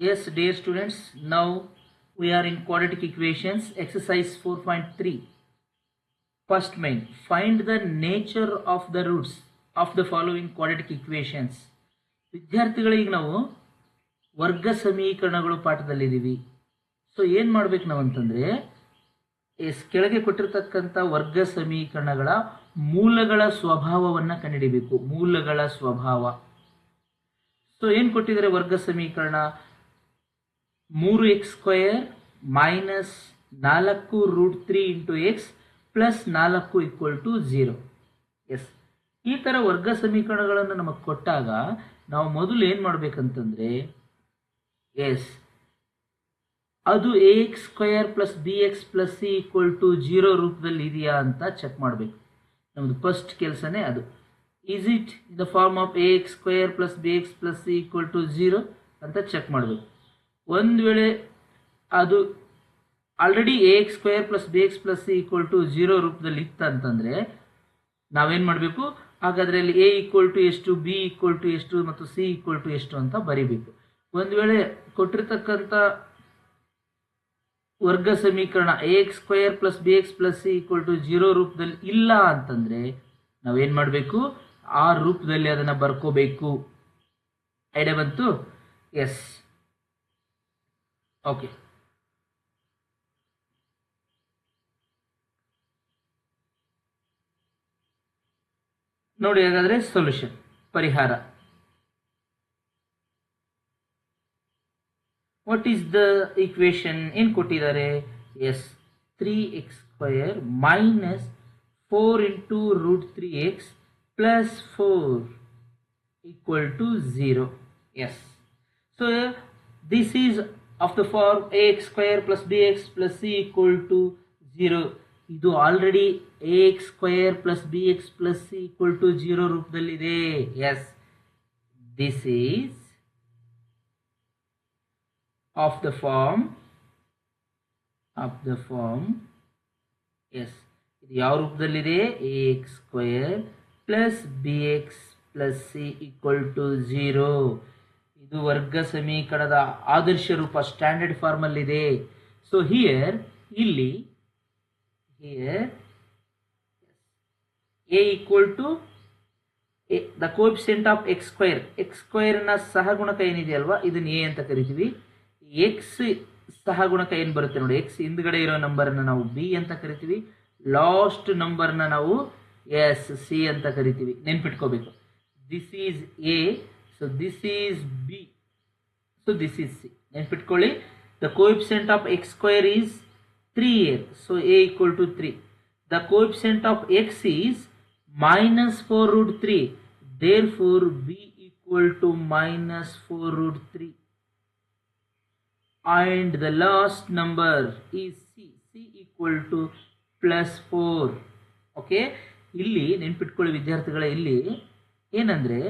Yes, dear students, now we are in quadratic equations, exercise 4.3. First main, find the nature of the roots of the following quadratic equations. ವಿದ್ಯಾರ್ಥಿಗಳಿಗೆ ನಾವು ವರ್ಗ ಸಮೀಕರಣಗಳು ಪಾಠದಲ್ಲಿದ್ದೀವಿ. So ಏನು ಮಾಡಬೇಕು ನಾವು ಅಂತಂದರೆ, ಕೆಳಗೆ ಕೊಟ್ಟಿರ್ತಕ್ಕಂಥ ವರ್ಗ ಸಮೀಕರಣಗಳ ಮೂಲಗಳ ಸ್ವಭಾವವನ್ನು ಕಂಡುಹಿಡಿಯಬೇಕು. ಮೂಲಗಳ ಸ್ವಭಾವ. ಸೊ ಏನು ಕೊಟ್ಟಿದ್ದಾರೆ ವರ್ಗ ಸಮೀಕರಣ? 3x² minus 4√3 into x plus 4 = 0. Yes, ಈ ಥರ ವರ್ಗ ಸಮೀಕರಣಗಳನ್ನು ನಮಗೆ ಕೊಟ್ಟಾಗ ನಾವು ಮೊದಲು ಏನು ಮಾಡಬೇಕಂತಂದರೆ, ಎಸ್ ಅದು ax² plus bx plus c = 0 ರೂಪದಲ್ಲಿ ಇದೆಯಾ ಅಂತ ಚೆಕ್ ಮಾಡಬೇಕು. ನಮ್ಮದು ಫಸ್ಟ್ ಕೆಲಸನೇ ಅದು. Is it in the form of ax² plus bx plus c = 0 ಅಂತ ಚೆಕ್ ಮಾಡಬೇಕು. ಒಂದು ವೇಳೆ ಅದು already ax² plus bx plus c = 0 ರೂಪದಲ್ಲಿ ಇತ್ತಂತಂದರೆ ನಾವೇನು ಮಾಡಬೇಕು? ಹಾಗಾದರೆ ಅಲ್ಲಿ a = ಎಷ್ಟು, b = ಎಷ್ಟು ಮತ್ತು c = ಎಷ್ಟು ಅಂತ ಬರೀಬೇಕು. ಒಂದು ವೇಳೆ ಕೊಟ್ಟಿರ್ತಕ್ಕಂಥ ವರ್ಗ ಸಮೀಕರಣ ax² plus bx plus c = 0 ರೂಪದಲ್ಲಿ ಇಲ್ಲ ಅಂತಂದರೆ ನಾವೇನು ಮಾಡಬೇಕು? ಆ ರೂಪದಲ್ಲಿ ಅದನ್ನು ಬರ್ಕೋಬೇಕು. ಐಡಿಯಾ ಬಂತು? Yes, okay. ನೋಡಿ, ಹಾಗಾದರೆ ಸೊಲ್ಯೂಷನ್, ಪರಿಹಾರ. What is the equation? ಏನು ಕೊಟ್ಟಿದ್ದಾರೆ? Yes, 3x² minus 4 into √3x plus 4 = 0. Yes, so this is of the form ax² plus bx plus c = 0. ಇದು already ax² plus bx plus c = 0 ರೂಪದಲ್ಲಿದೆ. Yes, this is of the form yes, ಇದು ಯಾವ ರೂಪದಲ್ಲಿದೆ? ax² plus bx plus c = 0. ಇದು ವರ್ಗ ಸಮೀಕರಣದ ಆದರ್ಶ ರೂಪ, standard ಫಾರ್ಮಲ್ಲಿದೆ. So ಇಲ್ಲಿ a the coefficient of x² ನ ಸಹಗುಣಕ ಏನಿದೆಯಲ್ವಾ, ಇದನ್ನ a ಅಂತ ಕರಿತೀವಿ. ಎಕ್ಸ್ ಸಹಗುಣಕ ಏನು ಬರುತ್ತೆ ನೋಡಿ, ಎಕ್ಸ್ ಹಿಂದ್ಗಡೆ ಇರೋ ನಂಬರ್ನ ನಾವು b ಅಂತ ಕರಿತೀವಿ. ಲಾಸ್ಟ್ ನಂಬರ್ನ ನಾವು ಎಸ್ ಸಿ ಅಂತ ಕರಿತೀವಿ. ನೆನ್ಪಿಟ್ಕೋಬೇಕು. This is a, so this is b, so this is c. ನೆನ್ಪಿಟ್ಕೊಳ್ಳಿ. The coefficient of x² is 3a, so a = 3. The coefficient of x is minus 4√3, therefore b = minus 4√3. and the last number is c = +4. Okay, ಇಲ್ಲಿ ನೆನ್ಪಿಟ್ಕೊಳ್ಳಿ ವಿದ್ಯಾರ್ಥಿಗಳೇ, ಇಲ್ಲಿ ಏನಂದರೆ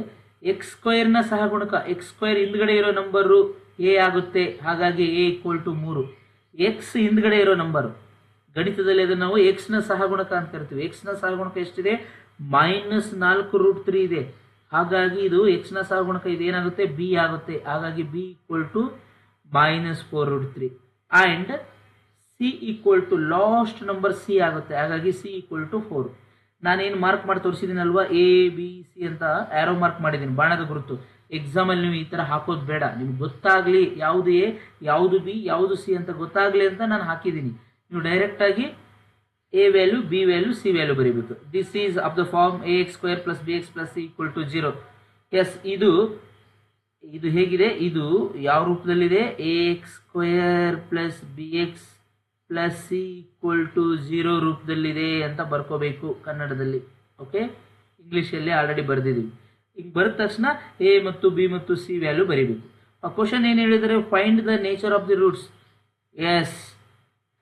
x² ನ ಸಹಗುಣಕ, x² ಹಿಂದ್ಗಡೆ ಇರೋ number a ಆಗುತ್ತೆ, ಹಾಗಾಗಿ a = 3. x ಹಿಂದ್ಗಡೆ ಇರೋ ನಂಬರು, ಗಣಿತದಲ್ಲಿ ಅದನ್ನು ನಾವು x ನ ಸಹಗುಣಕ ಅಂತ ಕರಿತೀವಿ. x ನ ಸಹಗುಣಕ ಎಷ್ಟಿದೆ? ಮೈನಸ್ 4√3 ಇದೆ. ಹಾಗಾಗಿ ಇದು x ನ ಸಹಗುಣಕ, ಇದು ಏನಾಗುತ್ತೆ? b ಆಗುತ್ತೆ. ಹಾಗಾಗಿ b = minus 4√3 and c = last number c ಆಗುತ್ತೆ. ಹಾಗಾಗಿ c = 4. ನಾನೇನು ಮಾರ್ಕ್ ಮಾಡಿ ತೋರಿಸಿದ್ದೀನಲ್ವಾ, a b c ಅಂತ ಆ್ಯರೋ ಮಾರ್ಕ್ ಮಾಡಿದ್ದೀನಿ, ಬಾಣದ ಗುರುತು. ಎಕ್ಸಾಮಲ್ಲಿ ನೀವು ಈ ಥರ ಹಾಕೋದು ಬೇಡ, ನಿಮ್ಗೆ ಗೊತ್ತಾಗಲಿ ಯಾವುದು a ಯಾವುದು b ಯಾವುದು c ಅಂತ ಗೊತ್ತಾಗಲಿ ಅಂತ ನಾನು ಹಾಕಿದ್ದೀನಿ. ನೀವು ಡೈರೆಕ್ಟಾಗಿ a value, b value, c value ಬರೀಬೇಕು. This is of the form ax² plus bx plus c = 0. Yes, ಇದು ಹೇಗಿದೆ? ಇದು ಯಾವ ರೂಪದಲ್ಲಿದೆ? ax² plus bx plus c = 0 ರೂಪದಲ್ಲಿದೆ ಅಂತ ಬರ್ಕೋಬೇಕು ಕನ್ನಡದಲ್ಲಿ. ಓಕೆ, ಇಂಗ್ಲೀಷಲ್ಲಿ ಆಲ್ರೆಡಿ ಬರೆದಿದ್ದೀವಿ. ಈಗ ಬರೆದ ತಕ್ಷಣ a ಮತ್ತು b ಮತ್ತು c ವ್ಯಾಲ್ಯೂ ಬರೀಬೇಕು. ಆ ಕ್ವಶನ್ ಏನು ಹೇಳಿದರೆ, find the nature of the roots. Yes,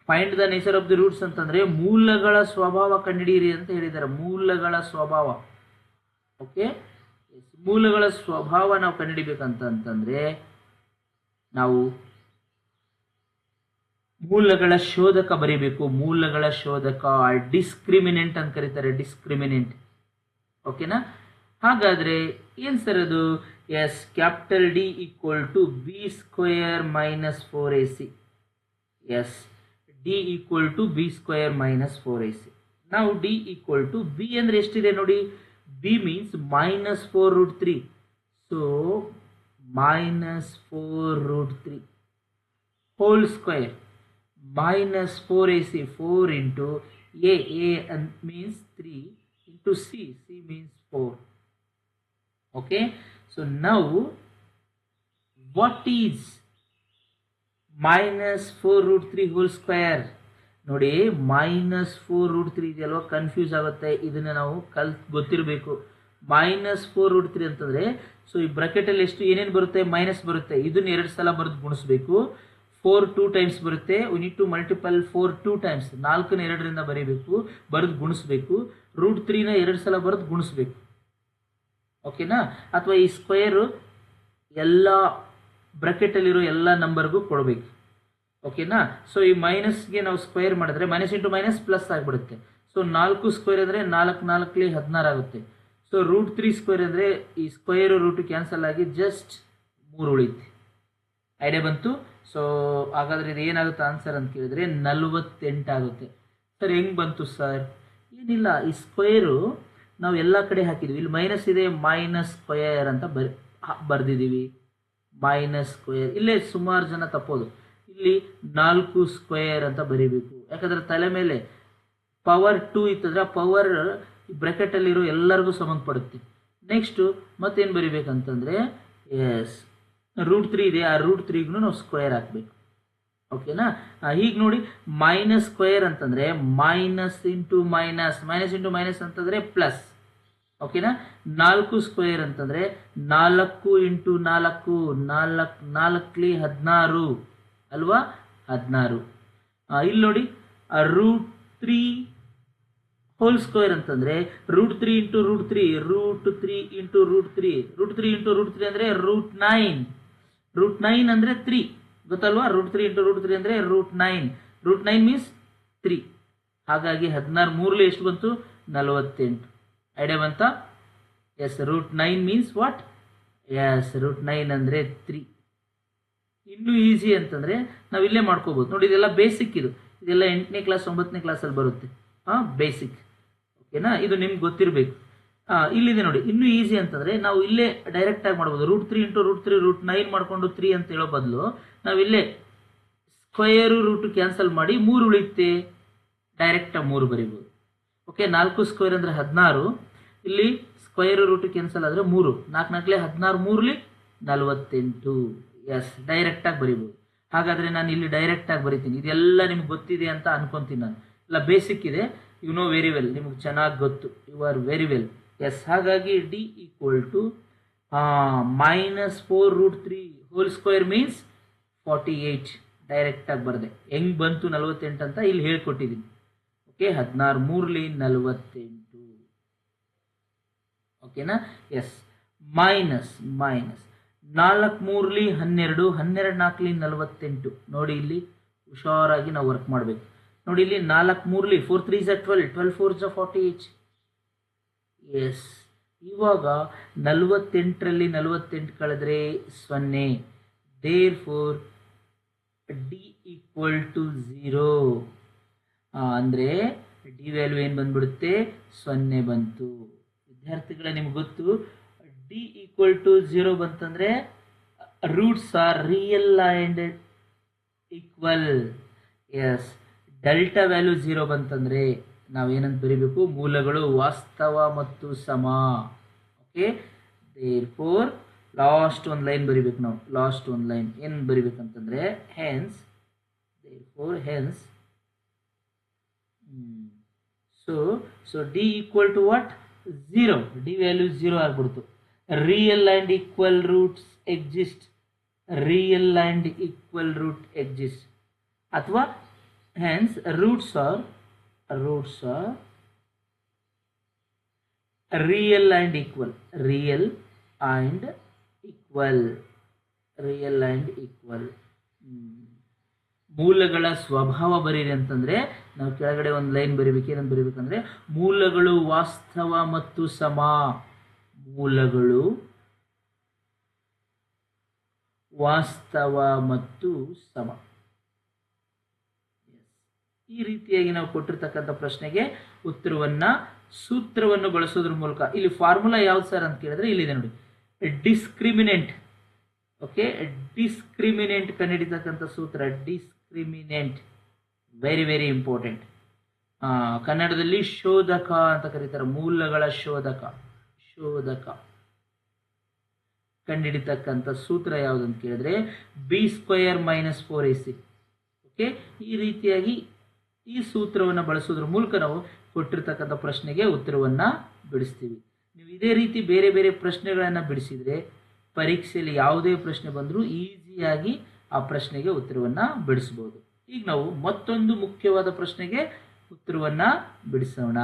find the nature of the roots ಅಂತಂದರೆ ಮೂಲಗಳ ಸ್ವಭಾವ ಕಂಡುಹಿಡಿಯಿರಿ ಅಂತ ಹೇಳಿದ್ದಾರೆ. ಮೂಲಗಳ ಸ್ವಭಾವ. ಓಕೆ, ಮೂಲಗಳ ಸ್ವಭಾವ ನಾವು ಕಂಡುಹಿಡಿಬೇಕಂತಂದರೆ ನಾವು ಮೂಲಗಳ ಶೋಧಕ ಬರೀಬೇಕು. ಮೂಲಗಳ ಶೋಧಕ, ಡಿಸ್ಕ್ರಿಮಿನೆಂಟ್ ಅಂತ ಕರೀತಾರೆ, ಡಿಸ್ಕ್ರಿಮಿನೆಂಟ್. ಓಕೆನಾ? ಹಾಗಾದರೆ ಏನು ಸರ್ ಅದು? Yes, capital D equal to B square minus 4ac. Yes, D equal to B square minus 4ac. ನಾವು ಡಿ ಈಕ್ವಲ್ ಟು ಬಿ ಅಂದರೆ ಎಷ್ಟಿದೆ ನೋಡಿ, B means -4√3. So -4√3 whole square -4ac, 4 into a means 3 into c means 4. Okay, so now what is -4√3 whole square? ನೋಡಿ, -4√3 ಇದೆಯಲ್ವ, confuse ಆಗುತ್ತೆ. ಇದನ್ನು ನಾವು ಗೊತ್ತಿರಬೇಕು. -4√3 ಅಂತಂದರೆ, ಸೊ ಈ ಬ್ರಾಕೆಟಲ್ಲಿ ಎಷ್ಟು ಏನೇನು ಬರುತ್ತೆ? ಮೈನಸ್ ಬರುತ್ತೆ. ಇದನ್ನು 2 ಸಲ ಬರೆದು ಗುಣಿಸ್ಬೇಕು. 4 2 ಟೈಮ್ಸ್ ಬರುತ್ತೆ. We need to multiple 4 2 times. 4ನ 2ರಿಂದ ಬರೀಬೇಕು, ಬರೆದು ಗುಣಿಸ್ಬೇಕು. √3ನ 2 ಸಲ ಬರೆದು ಗುಣಿಸ್ಬೇಕು. ಓಕೆನಾ? ಅಥವಾ ಈ ಸ್ಕ್ವೇರು ಎಲ್ಲ ಬ್ರಾಕೆಟಲ್ಲಿರೋ ಎಲ್ಲ ನಂಬರ್ಗೂ ಕೊಡಬೇಕು. ಓಕೆನಾ? ಸೊ ಈ ಮೈನಸ್ಗೆ ನಾವು ಸ್ಕ್ವೇರ್ ಮಾಡಿದ್ರೆ ಮೈನಸ್ ಇಂಟು ಮೈನಸ್ ಪ್ಲಸ್ ಆಗಿಬಿಡುತ್ತೆ. ಸೊ 4 ಸ್ಕ್ವೇರ್ ಅಂದರೆ 4 4ಲಿ 16 ಆಗುತ್ತೆ. ಸೊ √3 ಸ್ಕ್ವೇರ್ ಅಂದರೆ ಈ ಸ್ಕ್ವೇರು ರೂಟು ಕ್ಯಾನ್ಸಲ್ ಆಗಿ ಜಸ್ಟ್ 3 ಉಳಿಯುತ್ತೆ. ಐಡಿಯಾ ಬಂತು? ಸೊ ಹಾಗಾದರೆ ಇದು ಏನಾಗುತ್ತೆ ಆನ್ಸರ್ ಅಂತ ಕೇಳಿದರೆ 48 ಆಗುತ್ತೆ. ಸರ್ ಹೆಂಗೆ ಬಂತು ಸರ್? ಏನಿಲ್ಲ, ಈ ಸ್ಕ್ವೇರು ನಾವು ಎಲ್ಲ ಕಡೆ ಹಾಕಿದ್ವಿ. ಇಲ್ಲಿ ಮೈನಸ್ ಇದೆ, ಮೈನಸ್ ಸ್ಕ್ವೇರ್ ಅಂತ ಬರೆದಿದ್ದೀವಿ. ಮೈನಸ್ ಸ್ಕ್ವೇರ್ ಇಲ್ಲೇ ಸುಮಾರು ಜನ ತಪ್ಪೋದು. ಇಲ್ಲಿ 4 ಸ್ಕ್ವೇರ್ ಅಂತ ಬರೀಬೇಕು. ಯಾಕಂದರೆ ತಲೆ ಮೇಲೆ ಪವರ್ 2 ಇತ್ತಂದರೆ ಆ ಪವರ್ ಬ್ರಾಕೆಟಲ್ಲಿರೋ ಎಲ್ಲರಿಗೂ ಸಂಬಂಧಪಡುತ್ತೆ. ನೆಕ್ಸ್ಟು ಮತ್ತೇನು ಬರಿಬೇಕಂತಂದರೆ, ಎಸ್ √3 ಇದೆ, ಆ √3ಗೂ ನಾವು ಸ್ಕ್ವೇರ್ ಹಾಕಬೇಕು. ಓಕೆನಾ? ಹೀಗೆ ನೋಡಿ, ಮೈನಸ್ ಸ್ಕ್ವೇರ್ ಅಂತಂದರೆ ಮೈನಸ್ ಇಂಟು ಮೈನಸ್ ಅಂತಂದರೆ ಪ್ಲಸ್. ಓಕೆನಾ? 4 ಸ್ಕ್ವೇರ್ ಅಂತಂದರೆ 4 ಇಂಟು 4 4ಲಿ 16 ಅಲ್ವಾ? 16. ಇಲ್ಲಿ ನೋಡಿ, √3 ಹೋಲ್ ಸ್ಕ್ವೇರ್ ಅಂತಂದರೆ √3 ಇಂಟು √3 √3 ಇಂಟು √3 √3 ಇಂಟು √3 ಅಂದರೆ √9. √9 ಅಂದರೆ 3 ಗೊತ್ತಲ್ವಾ? √3 ಇಂಟು √3 ಅಂದರೆ √9. √9 ಮೀನ್ಸ್ 3. ಹಾಗಾಗಿ 16 3ಲಿ ಎಷ್ಟು ಬಂತು? 48. ಐಡಿಯಾ ಬಂತಾ? S, √9 means what? ಎಸ್, √9 ಅಂದರೆ 3. ಇನ್ನೂ ಈಸಿ ಅಂತಂದರೆ ನಾವು ಇಲ್ಲೇ ಮಾಡ್ಕೋಬೋದು ನೋಡಿ. ಇದೆಲ್ಲ ಬೇಸಿಕ್. ಇದೆಲ್ಲ 8ನೇ ಕ್ಲಾಸ್ 9ನೇ ಕ್ಲಾಸಲ್ಲಿ ಬರುತ್ತೆ. ಬೇಸಿಕ್. ಓಕೆನಾ? ಇದು ನಿಮ್ಗೆ ಗೊತ್ತಿರಬೇಕು. ಇಲ್ಲಿದೆ ನೋಡಿ, ಇನ್ನೂ ಈಸಿ ಅಂತಂದರೆ ನಾವು ಇಲ್ಲೇ ಡೈರೆಕ್ಟಾಗಿ ಮಾಡ್ಬೋದು. √3 ಇಂಟು √3 √9 ಮಾಡಿಕೊಂಡು 3 ಅಂತ ಹೇಳೋ ಬದಲು ನಾವಿಲ್ಲೇ ಸ್ಕ್ವೇರು ರೂಟು ಕ್ಯಾನ್ಸಲ್ ಮಾಡಿ 3 ಉಳಿಯುತ್ತೆ. ಡೈರೆಕ್ಟಾಗಿ 3 ಬರಿಬೋದು. ಓಕೆ, 4 ಸ್ಕ್ವೇರ್ ಅಂದರೆ 16. ಇಲ್ಲಿ ಸ್ಕ್ವೇರು ರೂಟು ಕ್ಯಾನ್ಸಲ್ ಆದರೆ 3 4 4ಲಿ 16 3ಲಿ 48. ಎಸ್, ಡೈರೆಕ್ಟಾಗಿ ಬರಿಬೋದು. ಹಾಗಾದರೆ ನಾನು ಇಲ್ಲಿ ಡೈರೆಕ್ಟಾಗಿ ಬರಿತೀನಿ. ಇದೆಲ್ಲ ನಿಮ್ಗೆ ಗೊತ್ತಿದೆ ಅಂತ ಅನ್ಕೊತೀನಿ ನಾನು. ಎಲ್ಲ ಬೇಸಿಕ್ ಇದೆ. You know very well. ನಿಮಗೆ ಚೆನ್ನಾಗಿ ಗೊತ್ತು. You are very well. Yes, ಹಾಗಾಗಿ D equal to -4√3 whole square means 48. ಡೈರೆಕ್ಟಾಗಿ ಬರದೆ ಹೆಂಗೆ ಬಂತು 48 ಅಂತ ಇಲ್ಲಿ ಹೇಳ್ಕೊಟ್ಟಿದ್ದೀನಿ. ಓಕೆ, 16 3ಲಿ 48. ಓಕೆನಾ? ಎಸ್, ಮೈನಸ್ 4 3ಲಿ 12 12 4ಲಿ 48. ನೋಡಿ, ಇಲ್ಲಿ ಹುಷಾರಾಗಿ ನಾವು ವರ್ಕ್ ಮಾಡಬೇಕು. ನೋಡಿ, ಇಲ್ಲಿ 4 3ಲಿ 4 3 12 12 4 48. ಎಸ್, ಇವಾಗ 48ರಲ್ಲಿ 48 ಕಳೆದ್ರೆ 0. Therefore D equal to 0. ಅಂದರೆ ಡಿ ವ್ಯಾಲ್ಯೂ ಏನು ಬಂದ್ಬಿಡುತ್ತೆ? 0 ಬಂತು. ವಿದ್ಯಾರ್ಥಿಗಳೇ, ನಿಮ್ಗೆ ಗೊತ್ತು, ಡಿ ಈಕ್ವಲ್ ಟು 0 ಬಂತಂದರೆ roots are real and equal. Yes, delta value 0 ಬಂತಂದರೆ ನಾವೇನಂತ ಬರೀಬೇಕು? ಮೂಲಗಳು ವಾಸ್ತವ ಮತ್ತು ಸಮ. ಓಕೆ, ದೇರ್ ಫೋರ್ ಲಾಸ್ಟ್ ಒಂದು ಲೈನ್ ಬರಿಬೇಕು ನಾವು. ಲಾಸ್ಟ್ ಒಂದು ಲೈನ್ ಏನು ಬರಿಬೇಕಂತಂದರೆ hence, therefore hence, so D equal to what? 0. D value 0 ಆಗ್ಬಿಡ್ತು. Real and equal roots exist. Real and equal root exist. ಅಥವಾ hence roots are real and equal. Real and equal. ಮೂಲಗಳ ಸ್ವಭಾವ ಬರೀರಿ ಅಂತಂದರೆ ನಾವು ಕೆಳಗಡೆ ಒಂದು ಲೈನ್ ಬರೀಬೇಕು. ಏನಂತ ಬರೀಬೇಕಂದ್ರೆ ಮೂಲಗಳು ವಾಸ್ತವ ಮತ್ತು ಸಮ. ಮೂಲಗಳು ವಾಸ್ತವ ಮತ್ತು ಸಮ. ಈ ರೀತಿಯಾಗಿ ನಾವು ಕೊಟ್ಟಿರ್ತಕ್ಕಂಥ ಪ್ರಶ್ನೆಗೆ ಉತ್ತರವನ್ನು ಸೂತ್ರವನ್ನು ಬಳಸೋದ್ರ ಮೂಲಕ, ಇಲ್ಲಿ ಫಾರ್ಮುಲಾ ಯಾವ್ದು ಸರ್ ಅಂತ ಕೇಳಿದ್ರೆ ಇಲ್ಲಿದೆ ನೋಡಿ, ಡಿಸ್ಕ್ರಿಮಿನೆಂಟ್. ಓಕೆ, ಡಿಸ್ಕ್ರಿಮಿನೆಂಟ್ ಕಂಡುಹಿಡಿತಕ್ಕಂಥ ಸೂತ್ರ ಡಿಸ್ಕ್ರಿಮಿನೆಂಟ್, ವೆರಿ ವೆರಿ ಇಂಪಾರ್ಟೆಂಟ್. ಕನ್ನಡದಲ್ಲಿ ಶೋಧಕ ಅಂತ ಕರೀತಾರೆ, ಮೂಲಗಳ ಶೋಧಕ. ಶೋಧಕ ಕಂಡುಹಿಡಿತಕ್ಕಂಥ ಸೂತ್ರ ಯಾವುದು ಅಂತ ಕೇಳಿದ್ರೆ b² - 4ac. ಓಕೆ, ಈ ರೀತಿಯಾಗಿ ಈ ಸೂತ್ರವನ್ನು ಬಳಸೋದ್ರ ಮೂಲಕ ನಾವು ಕೊಟ್ಟಿರ್ತಕ್ಕಂಥ ಪ್ರಶ್ನೆಗೆ ಉತ್ತರವನ್ನು ಬಿಡಿಸ್ತೀವಿ. ನೀವು ಇದೇ ರೀತಿ ಬೇರೆ ಬೇರೆ ಪ್ರಶ್ನೆಗಳನ್ನು ಬಿಡಿಸಿದರೆ ಪರೀಕ್ಷೆಯಲ್ಲಿ ಯಾವುದೇ ಪ್ರಶ್ನೆ ಬಂದರೂ ಈಸಿಯಾಗಿ ಆ ಪ್ರಶ್ನೆಗೆ ಉತ್ತರವನ್ನು ಬಿಡಿಸ್ಬೋದು. ಈಗ ನಾವು ಮತ್ತೊಂದು ಮುಖ್ಯವಾದ ಪ್ರಶ್ನೆಗೆ ಉತ್ತರವನ್ನು ಬಿಡಿಸೋಣ.